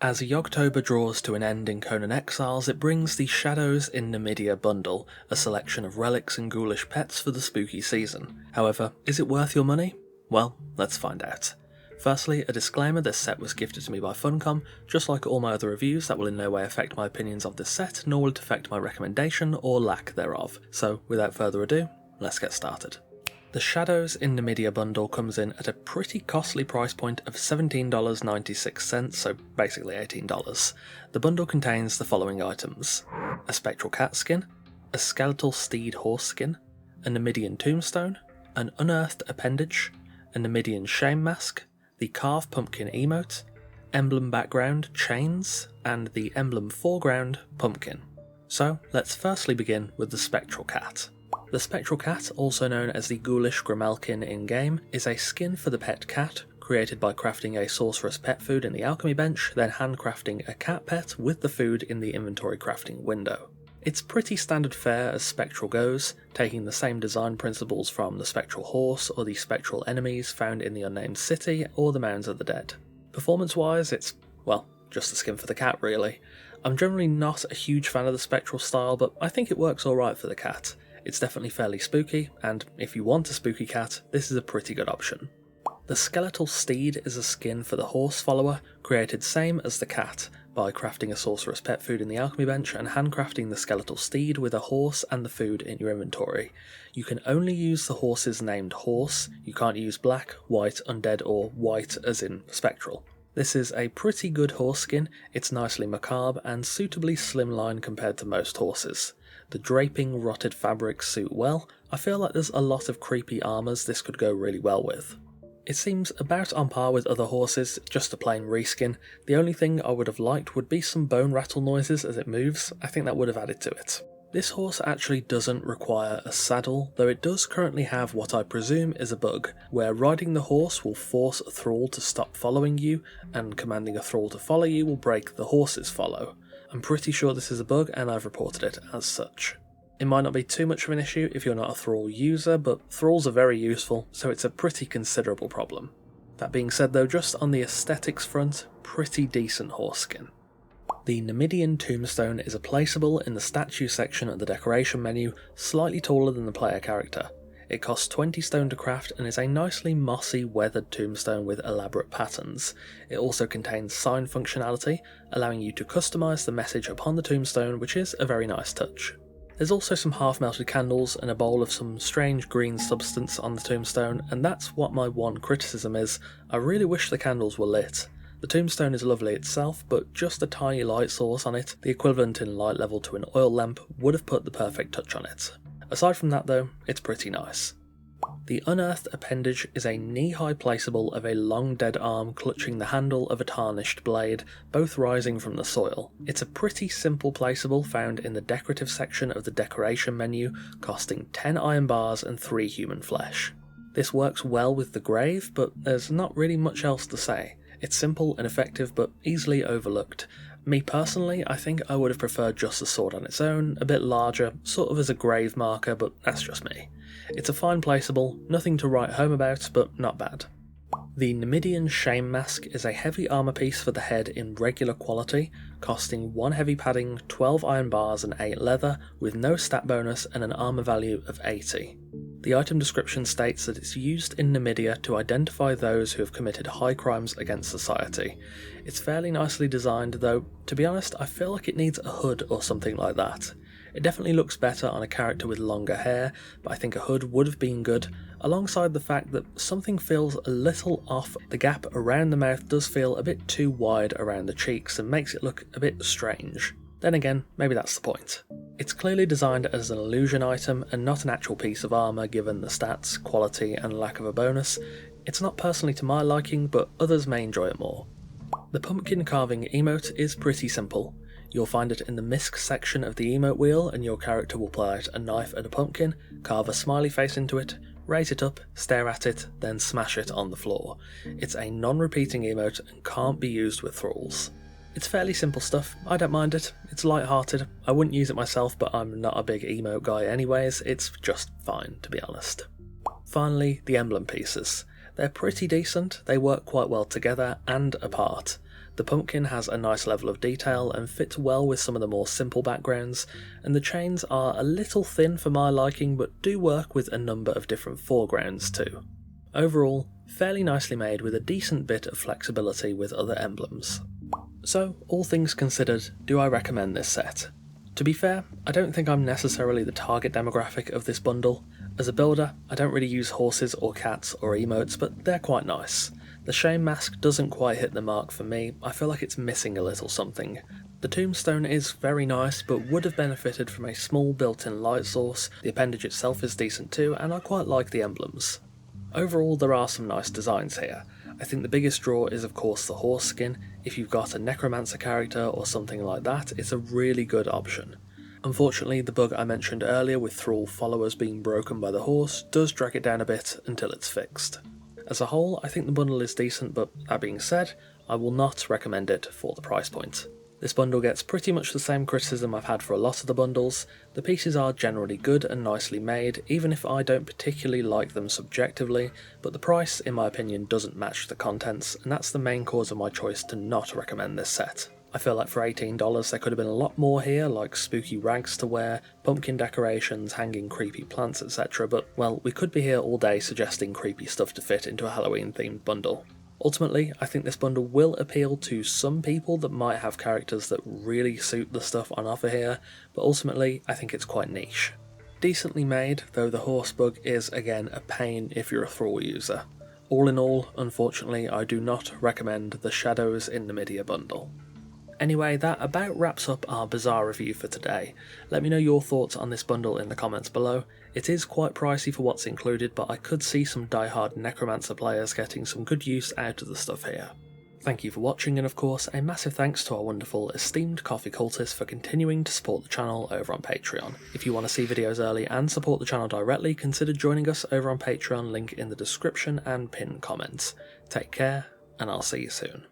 As Yogtober draws to an end in Conan Exiles, it brings the Shadows in Nemedia bundle, a selection of relics and ghoulish pets for the spooky season. However, is it worth your money? Well, let's find out. Firstly, a disclaimer: this set was gifted to me by Funcom. Just like all my other reviews, that will in no way affect my opinions of this set, nor will it affect my recommendation or lack thereof. So, without further ado, let's get started. The Shadows in Nemedia bundle comes in at a pretty costly price point of $17.96, so basically $18. The bundle contains the following items: a spectral cat skin, a skeletal steed horse skin, a Nemedian Tombstone, an unearthed Appendage, a Nemedian Mask, the carved pumpkin emote, emblem background chains, and the emblem foreground pumpkin. So let's firstly begin with the spectral cat. The spectral cat, also known as the ghoulish Grimalkin in-game, is a skin for the pet cat, created by crafting a sorceress pet food in the alchemy bench, then handcrafting a cat pet with the food in the inventory crafting window. It's pretty standard fare as spectral goes, taking the same design principles from the spectral horse or the spectral enemies found in the Unnamed City or the Mounds of the Dead. Performance-wise, it's, well, just a skin for the cat really. I'm generally not a huge fan of the spectral style, but I think it works alright for the cat. It's definitely fairly spooky, and if you want a spooky cat, this is a pretty good option. The skeletal steed is a skin for the horse follower, created same as the cat, by crafting a sorceress pet food in the alchemy bench and handcrafting the skeletal steed with a horse and the food in your inventory. You can only use the horses named horse, you can't use black, white, undead, or white as in spectral. This is a pretty good horse skin, it's nicely macabre and suitably slimline compared to most horses. The draping, rotted fabrics suit well. I feel like there's a lot of creepy armours this could go really well with. It seems about on par with other horses, just a plain reskin. The only thing I would have liked would be some bone rattle noises as it moves. I think that would have added to it. This horse actually doesn't require a saddle, though it does currently have what I presume is a bug, where riding the horse will force a thrall to stop following you, and commanding a thrall to follow you will break the horse's follow. I'm pretty sure this is a bug and I've reported it as such. It might not be too much of an issue if you're not a thrall user, but thralls are very useful, so it's a pretty considerable problem. That being said though, just on the aesthetics front, pretty decent horse skin. The Nemedian Tombstone is a placeable in the statue section of the decoration menu, slightly taller than the player character. It costs 20 stone to craft and is a nicely mossy weathered tombstone with elaborate patterns. It also contains sign functionality, allowing you to customise the message upon the tombstone, which is a very nice touch. There's also some half-melted candles and a bowl of some strange green substance on the tombstone, and that's what my one criticism is. I really wish the candles were lit. The tombstone is lovely itself, but just a tiny light source on it, the equivalent in light level to an oil lamp, would have put the perfect touch on it. Aside from that though, it's pretty nice. The unearthed appendage is a knee-high placeable of a long dead arm clutching the handle of a tarnished blade, both rising from the soil. It's a pretty simple placeable found in the decorative section of the decoration menu, costing 10 iron bars and 3 human flesh. This works well with the grave, but there's not really much else to say. It's simple and effective, but easily overlooked. Me personally, I think I would have preferred just the sword on its own, a bit larger, sort of as a grave marker, but that's just me. It's a fine placeable, nothing to write home about, but not bad. The Nemedian Mask is a heavy armour piece for the head in regular quality, costing 1 heavy padding, 12 iron bars and 8 leather, with no stat bonus and an armour value of 80. The item description states that it's used in Nemedia to identify those who have committed high crimes against society. It's fairly nicely designed, though to be honest I feel like it needs a hood or something like that. It definitely looks better on a character with longer hair, but I think a hood would have been good, alongside the fact that something feels a little off. The gap around the mouth does feel a bit too wide around the cheeks and makes it look a bit strange. Then again, maybe that's the point. It's clearly designed as an illusion item and not an actual piece of armour given the stats, quality and lack of a bonus. It's not personally to my liking, but others may enjoy it more. The pumpkin carving emote is pretty simple. You'll find it in the misc section of the emote wheel, and your character will pull out a knife and a pumpkin, carve a smiley face into it, raise it up, stare at it, then smash it on the floor. It's a non-repeating emote and can't be used with thralls. It's fairly simple stuff, I don't mind it, it's light-hearted, I wouldn't use it myself but I'm not a big emote guy anyways, it's just fine to be honest. Finally, the emblem pieces. They're pretty decent, they work quite well together and apart. The pumpkin has a nice level of detail and fits well with some of the more simple backgrounds, and the chains are a little thin for my liking but do work with a number of different foregrounds too. Overall, fairly nicely made with a decent bit of flexibility with other emblems. So, all things considered, do I recommend this set? To be fair, I don't think I'm necessarily the target demographic of this bundle. As a builder, I don't really use horses or cats or emotes, but they're quite nice. The Shame Mask doesn't quite hit the mark for me, I feel like it's missing a little something. The Tombstone is very nice, but would have benefited from a small built-in light source, the Appendage itself is decent too, and I quite like the emblems. Overall, there are some nice designs here. I think the biggest draw is of course the horse skin. If you've got a necromancer character or something like that, it's a really good option. Unfortunately, the bug I mentioned earlier with thrall followers being broken by the horse does drag it down a bit until it's fixed. As a whole, I think the bundle is decent, but that being said, I will not recommend it for the price point. This bundle gets pretty much the same criticism I've had for a lot of the bundles. The pieces are generally good and nicely made, even if I don't particularly like them subjectively, but the price, in my opinion, doesn't match the contents, and that's the main cause of my choice to not recommend this set. I feel like for $18 there could have been a lot more here, like spooky rags to wear, pumpkin decorations, hanging creepy plants, etc, but well, we could be here all day suggesting creepy stuff to fit into a Halloween themed bundle. Ultimately, I think this bundle will appeal to some people that might have characters that really suit the stuff on offer here, but ultimately I think it's quite niche. Decently made, though the horse bug is again a pain if you're a thrall user. All in all, unfortunately, I do not recommend the Shadows in Nemedia bundle. Anyway, that about wraps up our Bazaar review for today. Let me know your thoughts on this bundle in the comments below. It is quite pricey for what's included, but I could see some die-hard Necromancer players getting some good use out of the stuff here. Thank you for watching, and of course, a massive thanks to our wonderful esteemed coffee cultists for continuing to support the channel over on Patreon. If you want to see videos early and support the channel directly, consider joining us over on Patreon, link in the description and pinned comments. Take care, and I'll see you soon.